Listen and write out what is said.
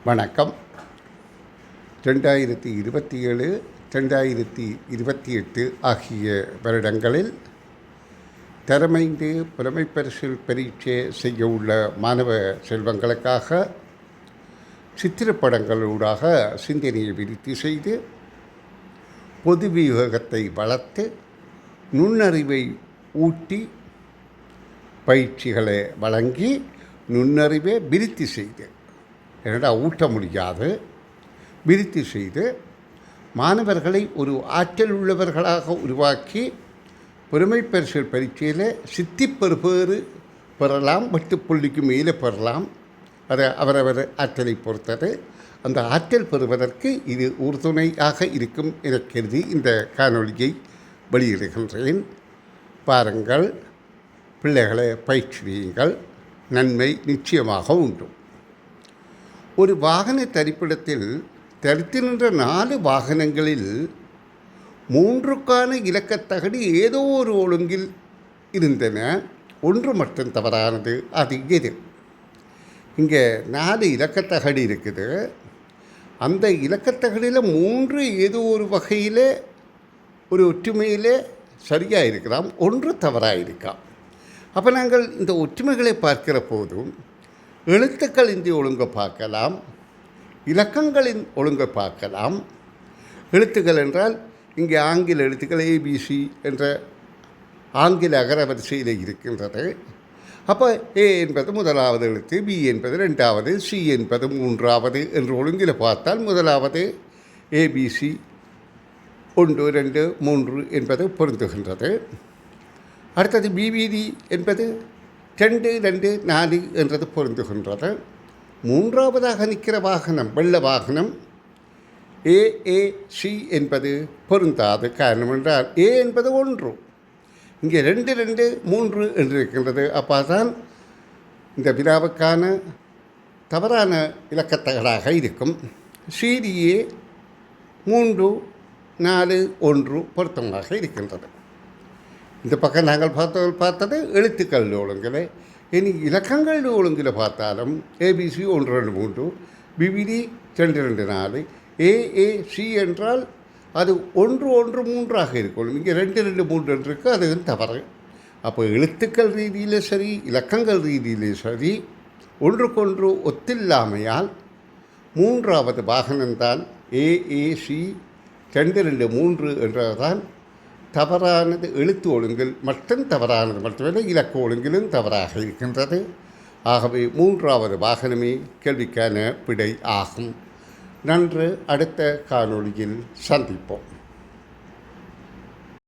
வணக்கம். 2027 2028 ஆகிய வருடங்களில் தரமைந்து புலமைப்பரிசில் பரீட்சை செய்ய உள்ள மாணவ செல்வங்களுக்காக சித்திரப்படங்களூடாக சிந்தனையை விருத்தி செய்து பொது விவேகத்தை வளர்த்து நுண்ணறிவை ஊட்டி பயிற்சிகளை வழங்கி நுண்ணறிவை விருத்தி செய்து என்னடா ஊட்ட முடியாது விருத்தி செய்து மாணவர்களை ஒரு ஆற்றல் உள்ளவர்களாக உருவாக்கி புலமைப்பரிசில் பரீட்சையில் சித்திப்பெறுபேறு பெறலாம், 8 புள்ளிக்கு மேலே பெறலாம். அதை அவரவர் ஆற்றலை பொறுத்தது. அந்த ஆற்றல் பெறுவதற்கு இது உறுதுணையாக இருக்கும் என கருதி இந்த காணொலியை வெளியிடுகின்றேன். பாருங்கள், பிள்ளைகளை பயிற்சியுங்கள், நன்மை நிச்சயமாக உண்டு. ஒரு வாகன தரிப்பிடத்தில் தரித்து நின்ற 4 வாகனங்களில் 3க்கான இலக்கத்தகடு ஏதோ ஒரு ஒழுங்கில் இருந்தன. ஒன்று மட்டும் தவறானது. அது எது? இங்கே 4 இலக்கத்தகடு இருக்குது. அந்த இலக்கத்தகடில் 3 ஏதோ ஒரு வகையில் ஒரு ஒற்றுமையில் சரியாக இருக்கலாம், ஒன்று தவறாக இருக்கலாம். அப்போ நாங்கள் இந்த ஒற்றுமைகளை பார்க்கிற போதும் எழுத்துக்களின் ஒழுங்கை பார்க்கலாம், இலக்கங்களின் ஒழுங்கை பார்க்கலாம். எழுத்துக்கள் என்றால் இங்கே ஆங்கில எழுத்துக்கள் ABC என்ற ஆங்கில அகரவரிசையில் இருக்கின்றது. அப்போ A என்பது முதலாவது எழுத்து, B என்பது 2வது, C என்பது 3வது என்று ஒழுங்கில் பார்த்தால் முதலாவது ABC 1 2 3 என்பது பொருந்துகின்றது. அடுத்தது BBD என்பது 2 2 4 என்றது பொருந்துகின்றது. 3வதாக நிற்கிற வாகனம் வெள்ள வாகனம் AAC என்பது பொருந்தாது. காரணம் என்றால் A என்பது 1, இங்கே 2 2 3 என்று இருக்கின்றது. அப்போ தான் இந்த வினாவுக்கான தவறான இலக்கத்தகடாக இருக்கும். CDA 3 4 1 பொருத்தமாக இருக்கின்றது. இந்த பக்கம் நாங்கள் பார்த்தது எழுத்துக்கள் ஒழுங்கில். இனி இலக்கங்கள் ஒழுங்கில் பார்த்தாலும் ABC 1 2 3, BBD 2 2 4, AAC என்றால் அது 1 1 3ஆக இருக்கணும். இங்கே 2 2 3 என்று இருக்குது, அது தவறு. அப்போ எழுத்துக்கள் ரீதியில் சரி, இலக்கங்கள் ரீதியிலே சரி, ஒன்றுக்கொன்று ஒத்தில்லாமையால் 3வது வாகனம்தான் AAC 2 2 3 என்றதான் தவறானது. எழுத்து ஒழுங்கில் மட்டும் தவறானது மட்டுமல்ல, இலக்க ஒழுங்கிலும் தவறாக இருக்கின்றது. ஆகவே 3வது வாகனமே கேள்விக்கான விடை ஆகும். நன்று. அடுத்த காணொளியில் சந்திப்போம்.